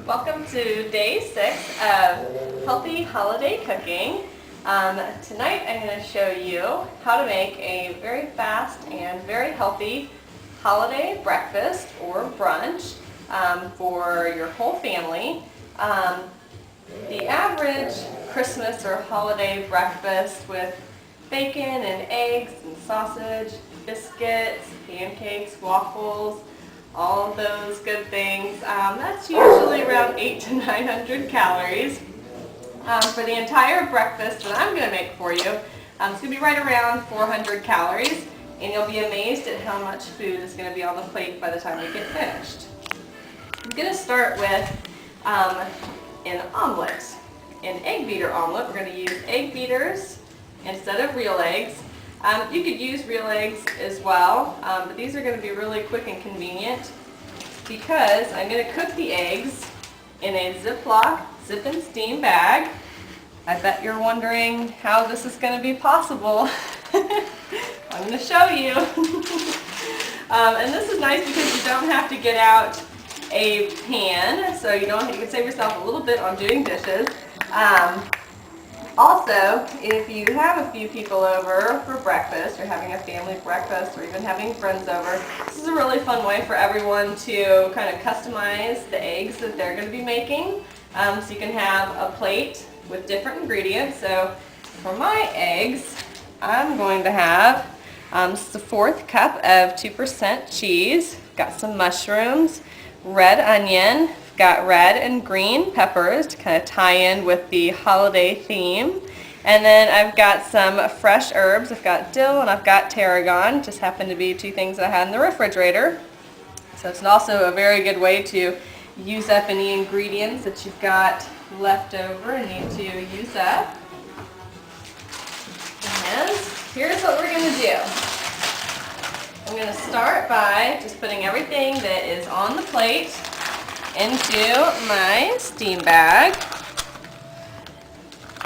Welcome to day 6 of Healthy Holiday Cooking. Tonight I'm going to show you how to make a very fast and very healthy holiday breakfast or brunch for your whole family. The average Christmas or holiday breakfast with bacon and eggs and sausage, biscuits, pancakes, waffles, all of those good things, that's usually around 800 to 900 calories. For the entire breakfast that I'm going to make for you, it's going to be right around 400 calories, and you'll be amazed at how much food is going to be on the plate by the time we get finished. I'm going to start with an omelet, an egg beater omelet. We're going to use egg beaters instead of real eggs. You could use real eggs as well, but these are going to be really quick and convenient because I'm going to cook the eggs in a Ziploc zip and steam bag. I bet you're wondering how this is going to be possible. I'm going to show you. And this is nice because you don't have to get out a pan, so you can save yourself a little bit on doing dishes. Also, if you have a few people over for breakfast, or having a family breakfast, or even having friends over, this is a really fun way for everyone to kind of customize the eggs that they're going to be making. So you can have a plate with different ingredients. So for my eggs, I'm going to have just a 1/4 cup of 2% cheese, got some mushrooms, red onion, got red and green peppers to kind of tie in with the holiday theme. And then I've got some fresh herbs. I've got dill and I've got tarragon. Just happen to be 2 things that I had in the refrigerator. So it's also a very good way to use up any ingredients that you've got left over and need to use up. And here's what we're going to do. I'm going to start by just putting everything that is on the plate into my steam bag.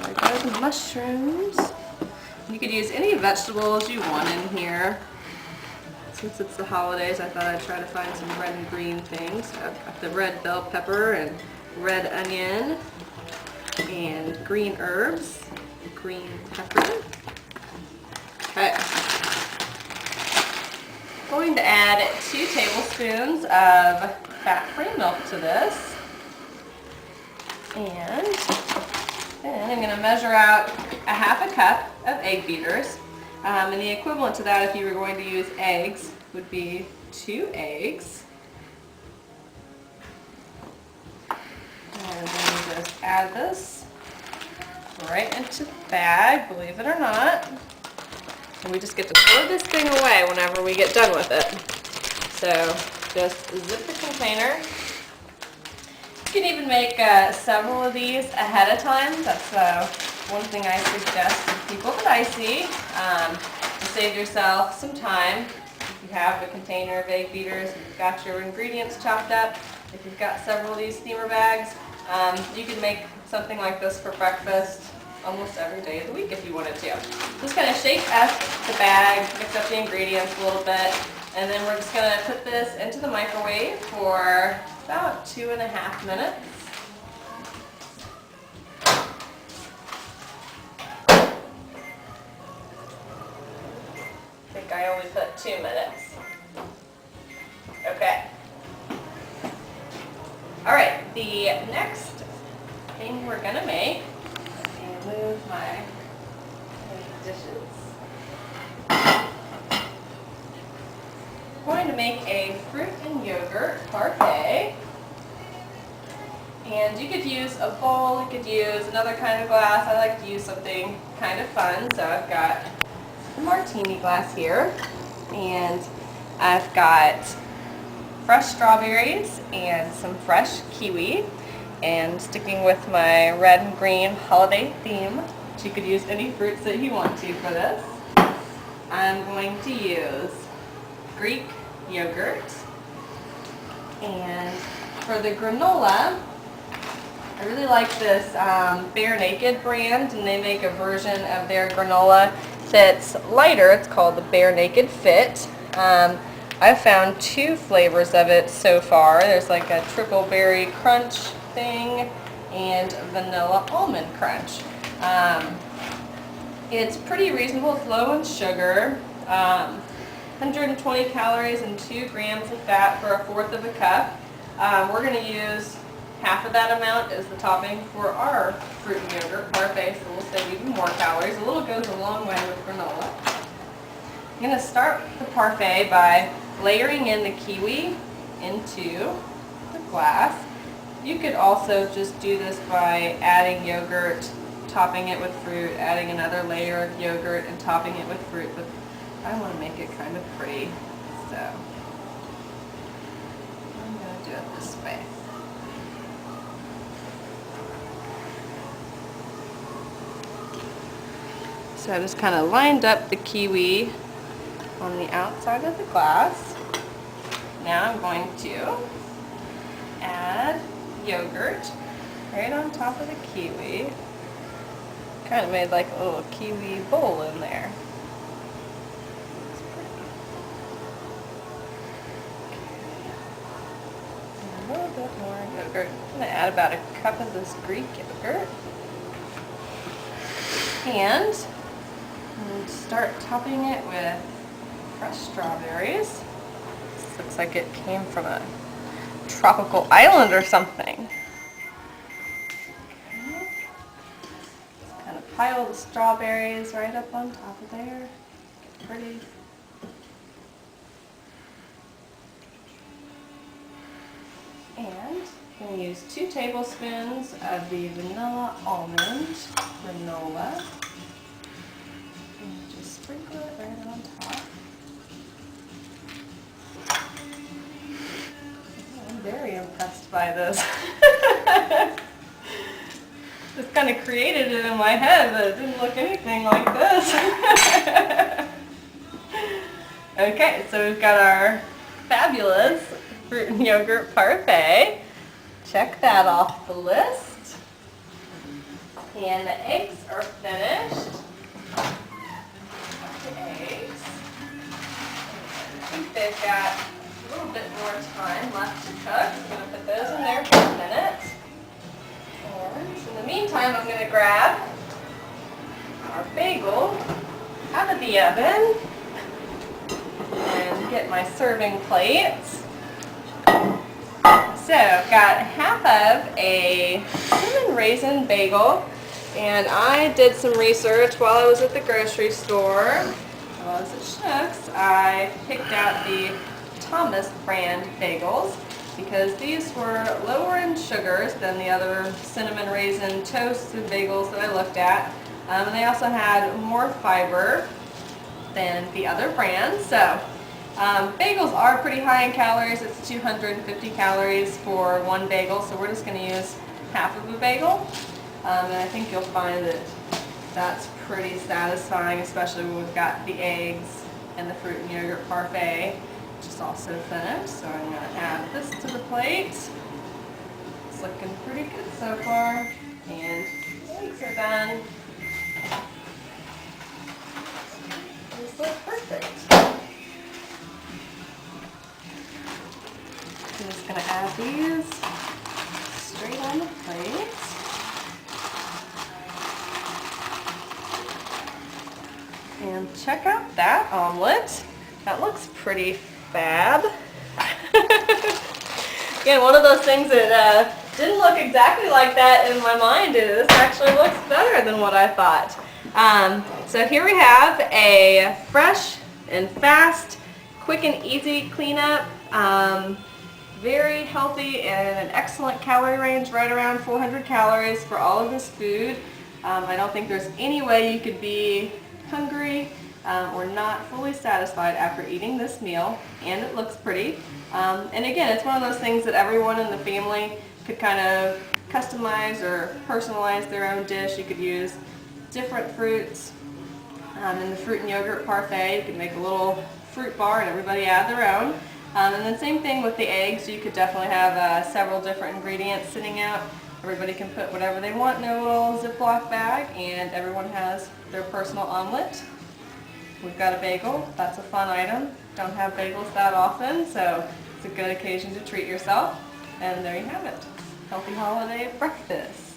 There go the mushrooms. You could use any vegetables you want in here. Since it's the holidays, I thought I'd try to find some red and green things. So I've got the red bell pepper and red onion and green herbs, green pepper. Okay. I'm going to add 2 tablespoons of fat-free milk to this, and then I'm going to measure out a 1/2 cup of egg beaters, and the equivalent to that if you were going to use eggs would be 2 eggs, and then just add this right into the bag, believe it or not, and we just get to throw this thing away whenever we get done with it. So just zip the container. You can even make several of these ahead of time. That's one thing I suggest to people that I see to save yourself some time. If you have a container of egg beaters, you've got your ingredients chopped up, if you've got several of these steamer bags, you can make something like this for breakfast almost every day of the week if you wanted to. Just kind of shake up the bag, mix up the ingredients a little bit, and then we're just going to put this into the microwave for about 2.5 minutes. I think I only put 2 minutes. Okay. Alright, the next thing we're going to make, let me move my dishes. I'm going to make a fruit and yogurt parfait, and you could use a bowl, you could use another kind of glass. I like to use something kind of fun, so I've got a martini glass here, and I've got fresh strawberries and some fresh kiwi, and sticking with my red and green holiday theme, but you could use any fruits that you want to for this. I'm going to use Greek yogurt, and for the granola, I really like this Bare Naked brand, and they make a version of their granola that's lighter. It's called the Bare Naked Fit. I've found 2 flavors of it so far. There's like a triple berry crunch thing, and vanilla almond crunch. It's pretty reasonable. It's low in sugar, 120 calories and 2 grams of fat for 1/4 of a cup. We're going to use half of that amount as the topping for our fruit and yogurt parfait, so we'll save even more calories. A little goes a long way with granola. I'm going to start the parfait by layering in the kiwi into the glass. You could also just do this by adding yogurt, topping it with fruit, adding another layer of yogurt and topping it with fruit, but I want to make it kind of pretty, so I'm going to do it this way. So I just kind of lined up the kiwi on the outside of the glass. Now I'm going to add yogurt right on top of the kiwi. Kind of made like a little kiwi bowl in there. Looks pretty. And a little bit more yogurt. I'm going to add about a cup of this Greek yogurt. And start topping it with fresh strawberries. This looks like it came from a tropical island or something. Okay. Just kind of pile the strawberries right up on top of there. Get pretty. And I'm going to use 2 tablespoons of the vanilla almond granola. Sprinkle it right on top. I'm very impressed by this. Just kind of created it in my head, but it didn't look anything like this. Okay, so we've got our fabulous fruit and yogurt parfait. Check that off the list. And the eggs are finished. Eggs. I think they've got a little bit more time left to cook. I'm going to put those in there for a minute. And in the meantime, I'm going to grab our bagel out of the oven and get my serving plates. So I've got half of a cinnamon raisin bagel. And I did some research while I was at the grocery store. As it Schnucks, I picked out the Thomas brand bagels because these were lower in sugars than the other cinnamon raisin toasted bagels that I looked at. And they also had more fiber than the other brands. So bagels are pretty high in calories. It's 250 calories for one bagel, so we're just going to use half of a bagel. And I think you'll find that that's pretty satisfying, especially when we've got the eggs and the fruit and yogurt parfait, which is also finished. So I'm going to add this to the plate. It's looking pretty good so far. And the eggs are done. These look perfect. I'm just going to add these straight on the plate. And check out that omelet. That looks pretty fab. Again, one of those things that didn't look exactly like that in my mind. This actually looks better than what I thought. So here we have a fresh and fast, quick and easy cleanup. Very healthy and an excellent calorie range, right around 400 calories for all of this food. I don't think there's any way you could be hungry or not fully satisfied after eating this meal, and it looks pretty. And again, it's one of those things that everyone in the family could kind of customize or personalize their own dish. You could use different fruits. In the fruit and yogurt parfait, you could make a little fruit bar and everybody add their own. And then same thing with the eggs. You could definitely have several different ingredients sitting out. Everybody can put whatever they want in their little Ziploc bag, and everyone has their personal omelet. We've got a bagel. That's a fun item. Don't have bagels that often, so it's a good occasion to treat yourself. And there you have it. healthy holiday breakfast.